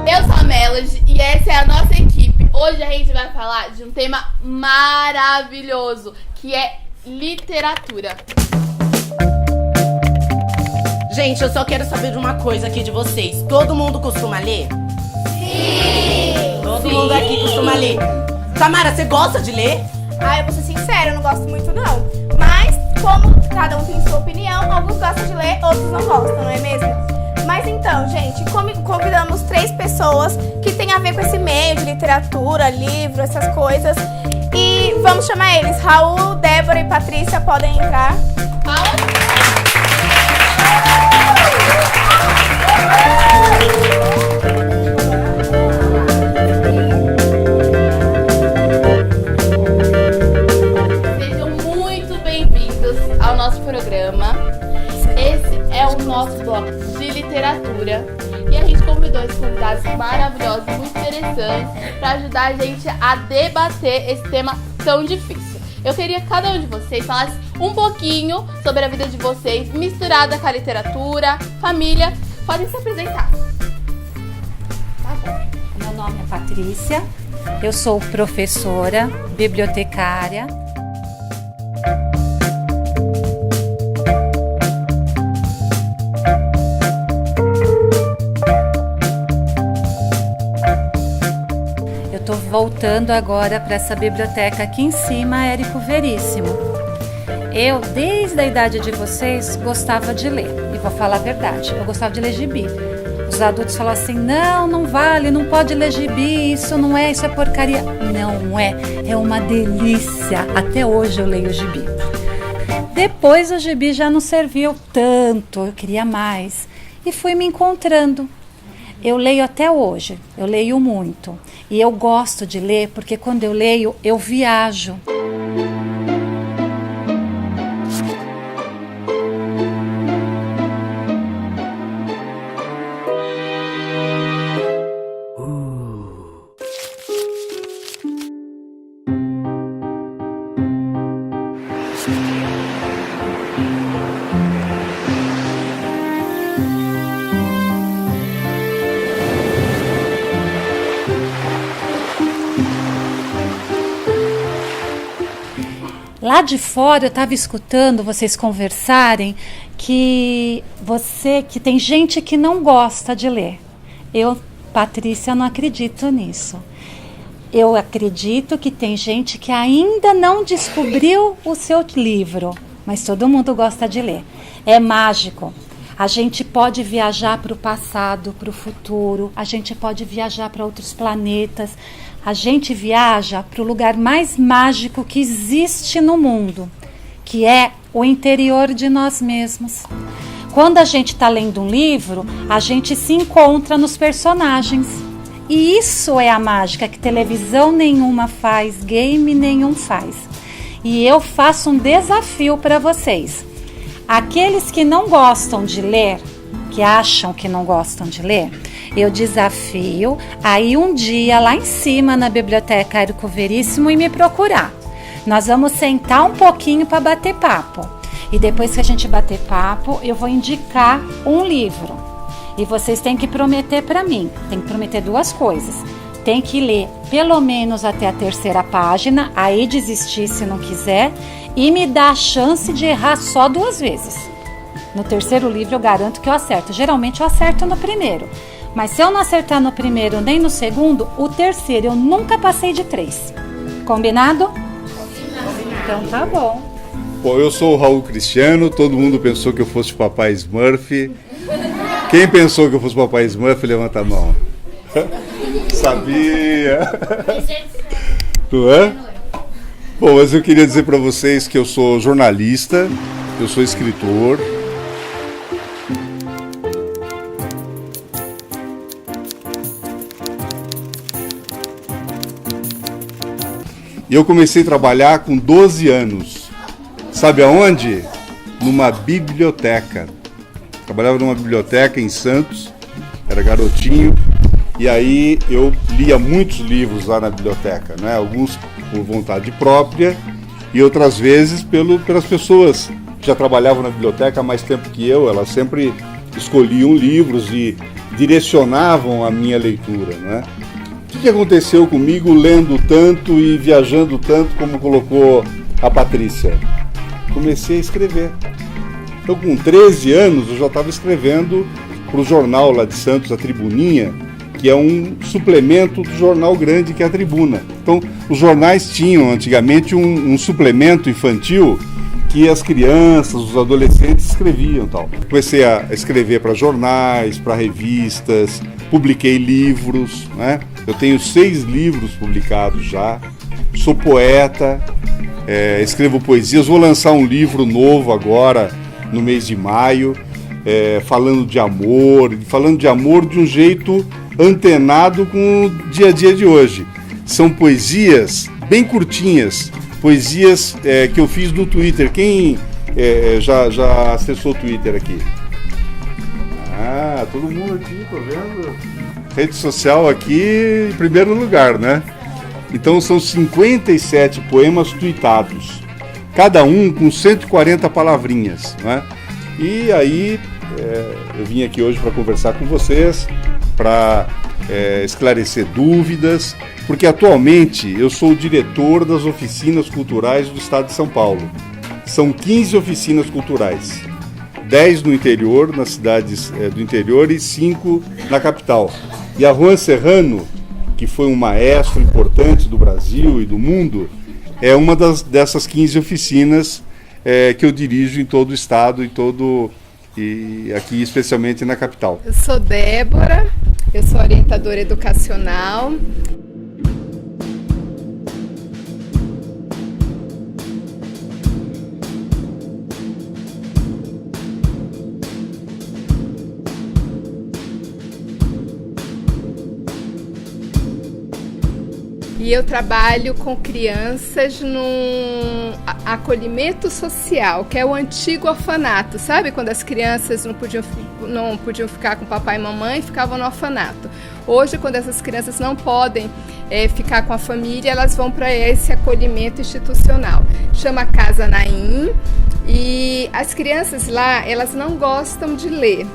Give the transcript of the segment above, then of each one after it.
Eu sou a Melody e essa é a nossa equipe. Hoje a gente vai falar de um tema maravilhoso, que é literatura. Gente, eu só quero saber de uma coisa aqui de vocês. Todo mundo costuma ler? Sim! Todo mundo aqui costuma ler. Samara, você gosta de ler? Eu vou ser sincera, eu não gosto muito não. Mas, como cada um tem sua opinião, alguns gostam de ler, outros não gostam, não é mesmo? Mas então, gente, convidamos 3 pessoas que têm a ver com esse meio de literatura, livro, essas coisas. E vamos chamar eles. Raul, Débora e Patrícia podem entrar. Sejam muito bem-vindos ao nosso programa. Esse é o nosso bloco de literatura e a gente convidou esses convidados maravilhosos, muito interessantes, para ajudar a gente a debater esse tema tão difícil. Eu queria que cada um de vocês falasse um pouquinho sobre a vida de vocês, misturada com a literatura, família. Podem se apresentar. Tá bom. Meu nome é Patrícia, eu sou professora, bibliotecária. Eu estou voltando agora para essa biblioteca aqui em cima, Érico Veríssimo. Eu, desde a idade de vocês, gostava de ler. E vou falar a verdade, eu gostava de ler gibi. Os adultos falam assim, não vale, não pode ler gibi, isso é porcaria. Não é, é uma delícia. Até hoje eu leio gibi. Depois o gibi já não serviu tanto, eu queria mais. E fui me encontrando. Eu leio até hoje, eu leio muito. E eu gosto de ler porque quando eu leio, eu viajo. Lá de fora eu estava escutando vocês conversarem que tem gente que não gosta de ler. Eu, Patrícia, não acredito nisso. Eu acredito que tem gente que ainda não descobriu o seu livro, mas todo mundo gosta de ler. É mágico. A gente pode viajar para o passado, para o futuro, a gente pode viajar para outros planetas. A gente viaja para o lugar mais mágico que existe no mundo, que é o interior de nós mesmos. Quando a gente está lendo um livro, a gente se encontra nos personagens. E isso é a mágica que televisão nenhuma faz, game nenhum faz. E eu faço um desafio para vocês. Aqueles que não gostam de ler, que acham que não gostam de ler, eu desafio a ir um dia lá em cima na biblioteca Érico Veríssimo e me procurar. Nós vamos sentar um pouquinho para bater papo. E depois que a gente bater papo, eu vou indicar um livro. E vocês têm que prometer para mim. Tem que prometer 2 coisas. tem que ler pelo menos até a 3ª página, aí desistir se não quiser, e me dá a chance de errar só 2 vezes. No 3º livro eu garanto que eu acerto. Geralmente eu acerto no 1º. Mas se eu não acertar no 1º nem no 2º, o 3º eu nunca passei de 3. Combinado? Então tá bom. Bom, eu sou o Raul Cristiano, todo mundo pensou que eu fosse o Papai Smurf. Quem pensou que eu fosse o Papai Smurf, levanta a mão. Sabia? Não é? Bom, mas eu queria dizer para vocês que eu sou jornalista, eu sou escritor. E eu comecei a trabalhar com 12 anos. Sabe aonde? Numa biblioteca. Trabalhava numa biblioteca em Santos, era garotinho, e aí eu lia muitos livros lá na biblioteca, né? Alguns por vontade própria e outras vezes pelas pessoas que já trabalhavam na biblioteca há mais tempo que eu. Elas sempre escolhiam livros e direcionavam a minha leitura, né? O que aconteceu comigo lendo tanto e viajando tanto, como colocou a Patrícia? Comecei a escrever. Então, com 13 anos, eu já estava escrevendo para o jornal lá de Santos, a Tribuninha, que é um suplemento do jornal grande que é a Tribuna. Então, os jornais tinham antigamente um suplemento infantil que as crianças, os adolescentes escreviam, tal. Comecei a escrever para jornais, para revistas, publiquei livros, né? Eu tenho 6 livros publicados já, sou poeta, escrevo poesias, vou lançar um livro novo agora, no mês de maio, falando de amor de um jeito antenado com o dia a dia de hoje. São poesias bem curtinhas, poesias que eu fiz no Twitter. Quem já acessou o Twitter aqui? Ah, todo mundo aqui, tô vendo. Rede social aqui em primeiro lugar, né? Então são 57 poemas tweetados, cada um com 140 palavrinhas, né? E aí eu vim aqui hoje para conversar com vocês, para esclarecer dúvidas, porque atualmente eu sou o diretor das oficinas culturais do estado de São Paulo. São 15 oficinas culturais, 10 no interior, nas cidades do interior, e 5 na capital. E a Juan Serrano, que foi um maestro importante do Brasil e do mundo, é uma dessas 15 oficinas que eu dirijo em todo o estado e aqui especialmente na capital. Eu sou Débora, eu sou orientadora educacional. E eu trabalho com crianças num acolhimento social, que é o antigo orfanato. Sabe quando as crianças não podiam ficar com papai e mamãe, ficavam no orfanato. Hoje, quando essas crianças não podem ficar com a família, elas vão para esse acolhimento institucional. Chama Casa Naim. E as crianças lá, elas não gostam de ler.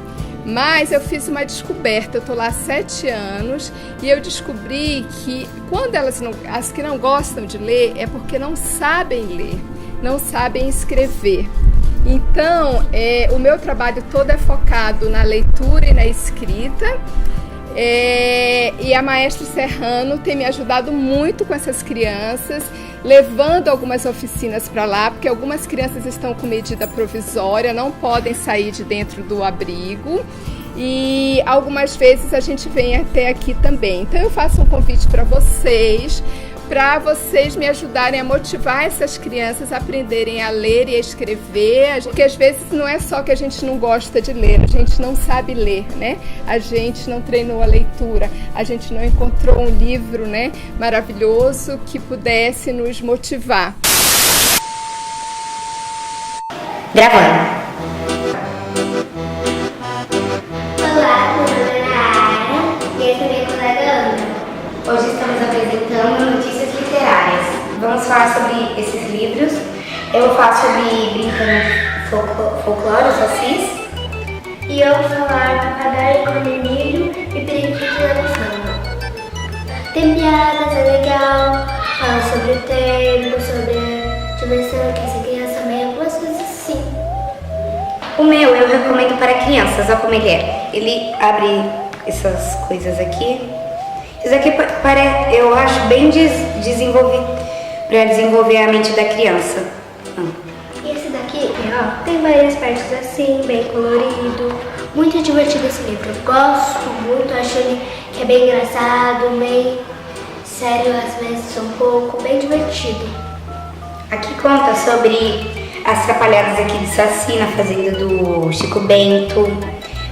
Mas eu fiz uma descoberta, eu estou lá há 7 anos e eu descobri que quando as que não gostam de ler é porque não sabem ler, não sabem escrever. Então, o meu trabalho todo é focado na leitura e na escrita. E a maestra Serrano tem me ajudado muito com essas crianças, levando algumas oficinas para lá, porque algumas crianças estão com medida provisória, não podem sair de dentro do abrigo, e algumas vezes a gente vem até aqui também. Então eu faço um convite para vocês me ajudarem a motivar essas crianças a aprenderem a ler e a escrever, porque às vezes não é só que a gente não gosta de ler, a gente não sabe ler, né? A gente não treinou a leitura, a gente não encontrou um livro, né, maravilhoso que pudesse nos motivar. Gravando. Olá, meu nome é Ana e essa é minha colega Ana. Hoje estamos apresentando notícias literárias. Vamos falar sobre esses livros. Eu vou falar sobre Brincando Folclore, Sacis. E eu vou falar Papagaio com Milho e Periquito de Leva Samba. tem piadas, é legal, fala sobre o tempo, sobre a diversão que essa criança também, algumas coisas assim. O meu eu recomendo para crianças, olha como ele é. Ele abre essas coisas aqui. Isso aqui eu acho bem para desenvolver a mente da criança. E esse daqui, ó, tem várias partes assim, bem colorido. Muito divertido esse livro. Gosto muito, acho ele que é bem engraçado, bem sério, às vezes um pouco, bem divertido. Aqui conta sobre as trapalhadas aqui de Saci na fazenda do Chico Bento.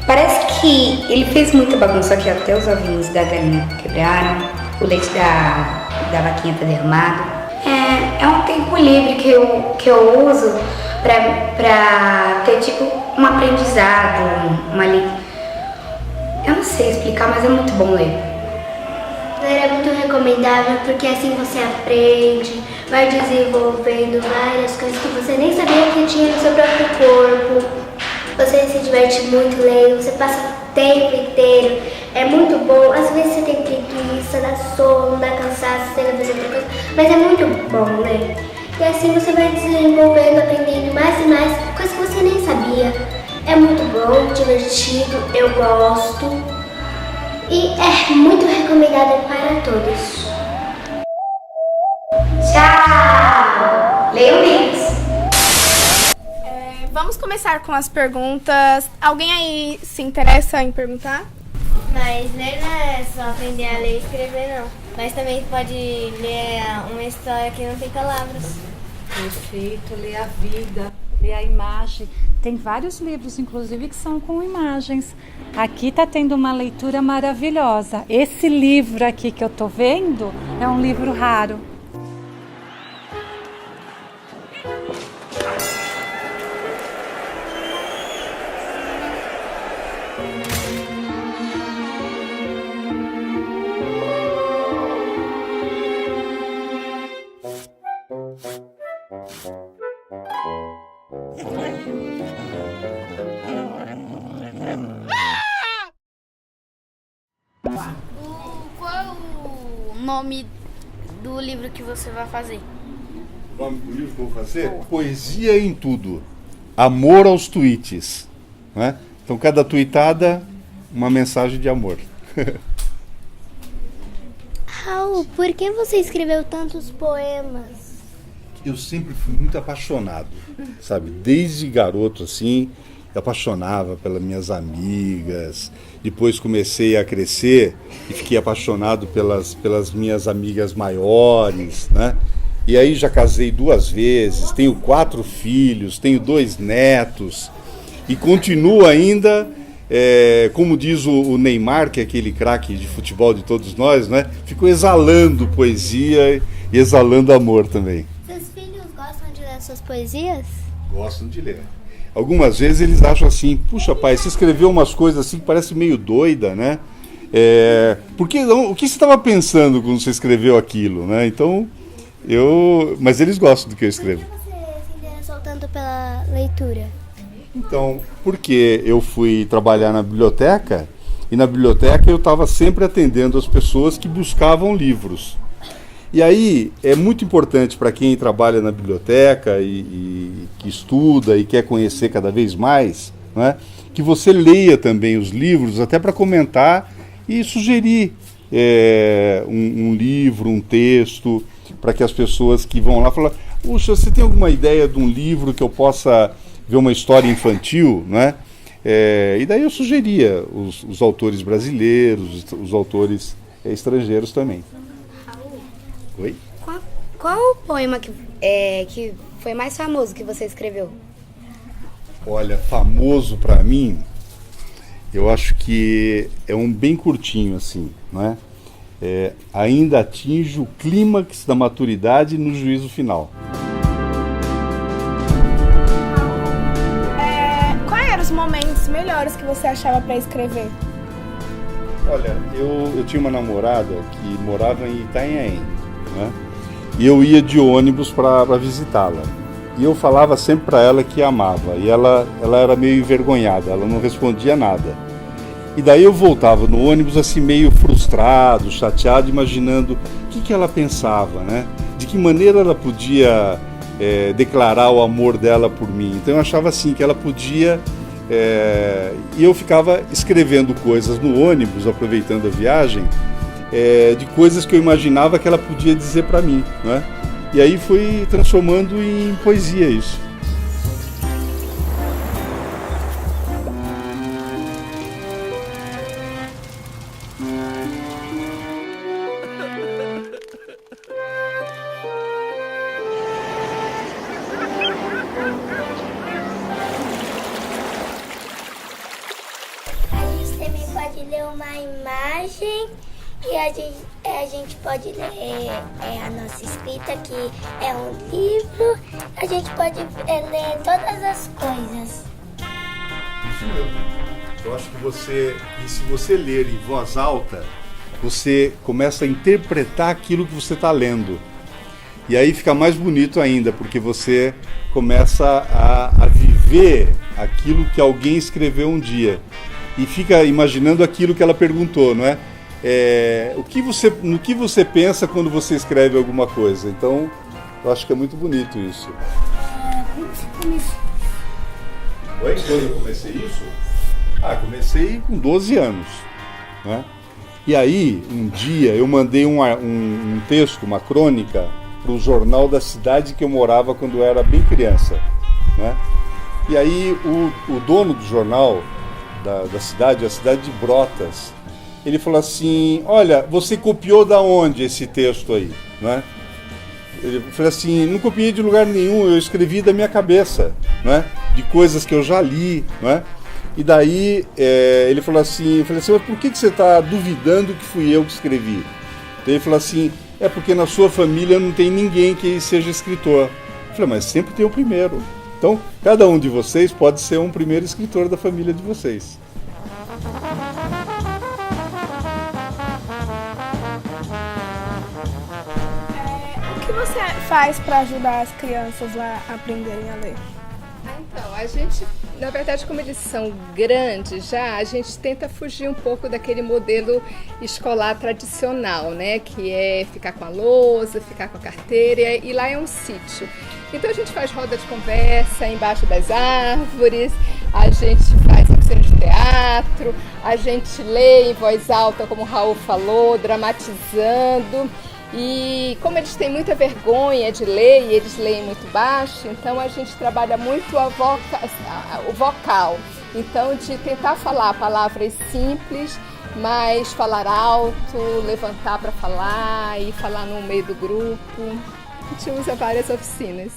Parece que ele fez muita bagunça aqui, até os ovinhos da galinha quebraram, o leite da vaquinha tá derramado. É um tempo livre que eu uso pra ter tipo um aprendizado, eu não sei explicar, mas é muito bom ler. Ler é muito recomendável porque assim você aprende, vai desenvolvendo várias coisas que você nem sabia que tinha no seu próprio corpo. Você se diverte muito lendo, você passa o tempo inteiro, é muito bom. Às vezes você tem preguiça, dá sono, dá cansaço, você tem que fazer outra coisa, mas é muito bom ler. E assim você vai desenvolvendo, aprendendo mais e mais coisas que você nem sabia. É muito bom, divertido, eu gosto. E é muito recomendado para todos. Tchau! Leiam livros! Vamos começar com as perguntas. Alguém aí se interessa em perguntar? Mas ler não é só aprender a ler e escrever, não. Mas também pode ler uma história que não tem palavras. Perfeito, ler a vida, ler a imagem. Tem vários livros, inclusive, que são com imagens. Aqui está tendo uma leitura maravilhosa. Esse livro aqui que eu estou vendo é um livro raro. Qual o nome do livro que você vai fazer? O nome do livro que eu vou fazer? Poesia em Tudo. Amor aos tweets. Né? Então, cada tweetada, uma mensagem de amor. Raul, por que você escreveu tantos poemas? Eu sempre fui muito apaixonado, sabe? Desde garoto, assim, eu apaixonava pelas minhas amigas. Depois comecei a crescer e fiquei apaixonado pelas minhas amigas maiores, né? E aí já casei 2 vezes, tenho 4 filhos, tenho 2 netos e continuo ainda, como diz o Neymar, que é aquele craque de futebol de todos nós, né? Fico exalando poesia e exalando amor também. Seus filhos gostam de ler suas poesias? Gostam de ler. Algumas vezes eles acham assim, puxa pai, você escreveu umas coisas assim que parece meio doida, né? O que você estava pensando quando você escreveu aquilo, né? Então, mas eles gostam do que eu escrevo. Por que você se interessou tanto pela leitura? Então, porque eu fui trabalhar na biblioteca, e na biblioteca eu estava sempre atendendo as pessoas que buscavam livros. E aí é muito importante para quem trabalha na biblioteca e que estuda e quer conhecer cada vez mais, né, que você leia também os livros, até para comentar e sugerir um livro, um texto, para que as pessoas que vão lá falam, puxa, você tem alguma ideia de um livro que eu possa ver uma história infantil, né? E daí eu sugeria os autores brasileiros, os autores estrangeiros também. Oi? Qual o poema que foi mais famoso que você escreveu? Olha, famoso para mim, eu acho que é um bem curtinho assim, né? Ainda atinge o clímax da maturidade no juízo final. Quais eram os momentos melhores que você achava para escrever? Olha, eu tinha uma namorada que morava em Itanhaém, né? E eu ia de ônibus para visitá-la. E eu falava sempre para ela que amava. E ela era meio envergonhada, ela não respondia nada. E daí eu voltava no ônibus assim meio frustrado, chateado, imaginando o que ela pensava, né? De que maneira ela podia declarar o amor dela por mim. Então eu achava assim que ela podia... e eu ficava escrevendo coisas no ônibus, aproveitando a viagem, de coisas que eu imaginava que ela podia dizer para mim, né? E aí fui transformando em poesia isso. Ler uma imagem e a gente pode ler a nossa escrita, que é um livro. A gente pode ler todas as coisas. Isso mesmo. Eu acho que se você ler em voz alta, você começa a interpretar aquilo que você está lendo. E aí fica mais bonito ainda, porque você começa a viver aquilo que alguém escreveu um dia. E fica imaginando aquilo que ela perguntou, não é? No que você pensa quando você escreve alguma coisa. Então, eu acho que é muito bonito isso. Como você começou? Oi? Quando eu comecei isso? Comecei com 12 anos, né? E aí, um dia, eu mandei um texto, uma crônica, para o jornal da cidade que eu morava quando eu era bem criança, né? E aí, o dono do jornal... Da cidade, a cidade de Brotas, ele falou assim: olha, você copiou da onde esse texto aí, né? Ele falou assim: não copiei de lugar nenhum, eu escrevi da minha cabeça, né? De coisas que eu já li, né? E daí ele falou assim, eu falei assim: mas por que você está duvidando que fui eu que escrevi? Daí ele falou assim: é porque na sua família não tem ninguém que seja escritor. Eu falei: mas sempre tem o primeiro. Então, cada um de vocês pode ser um primeiro escritor da família de vocês. O que você faz para ajudar as crianças lá a aprenderem a ler? Então, a gente, na verdade, como eles são grandes já, a gente tenta fugir um pouco daquele modelo escolar tradicional, né? Que é ficar com a lousa, ficar com a carteira, e lá é um sítio. Então a gente faz roda de conversa embaixo das árvores, a gente faz oficina de teatro, a gente lê em voz alta, como o Raul falou, dramatizando. E como eles têm muita vergonha de ler e eles leem muito baixo, então a gente trabalha muito o vocal. Então, de tentar falar palavras simples, mas falar alto, levantar para falar e falar no meio do grupo. A gente usa várias oficinas.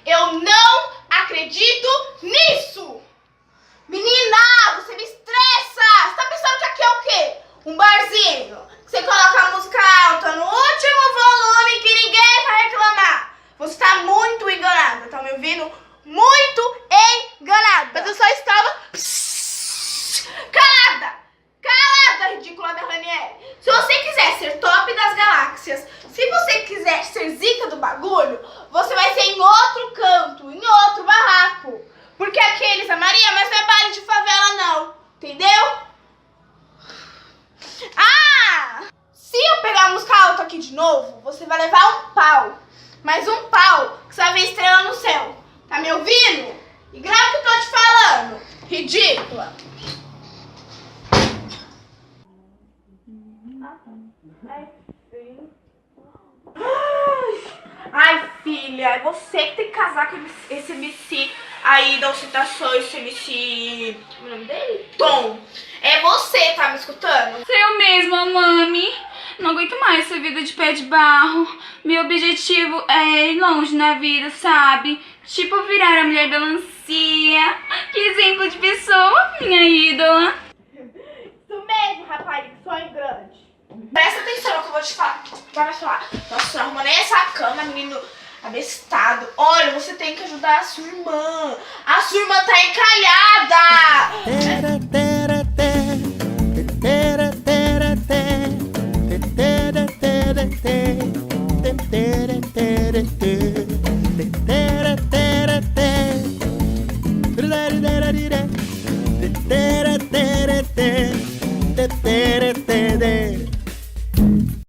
Eu não acredito nisso! Menina, você me estressa! Você tá pensando que aqui é o quê? Um barzinho? Você coloca a música alta no último volume que ninguém vai reclamar. Você tá muito enganada, tá me ouvindo? Muito enganada! Mas eu só estava... calada! Calada, ridícula da Ranieri! Se você quiser ser top das galáxias, se você quiser ser zica do bagulho, você vai ser em outro canto, em outro barraco. Porque aqui, Elisa Maria, mas não é baile de favela não, entendeu? Se eu pegar a música alta aqui de novo, você vai levar um pau. Mas um pau que você vai ver estrela no céu. Tá me ouvindo? E grava o que eu tô te falando, ridícula. Ai, filha, é você que tem que casar com esse MC aí da ostentação, esse MC... Como é o nome dele? Tom. É você, tá me escutando? Sou eu mesma, mami. Não aguento mais essa vida de pé de barro. Meu objetivo é ir longe na vida, sabe? Tipo virar a mulher melancia. Que exemplo de pessoa, minha ídola. Isso mesmo, rapariga, sonho grande. Presta atenção no que eu vou te falar. Vai falar, nossa, não arruma nem essa cama, menino abestado. Olha, você tem que ajudar a sua irmã. A sua irmã tá encalhada.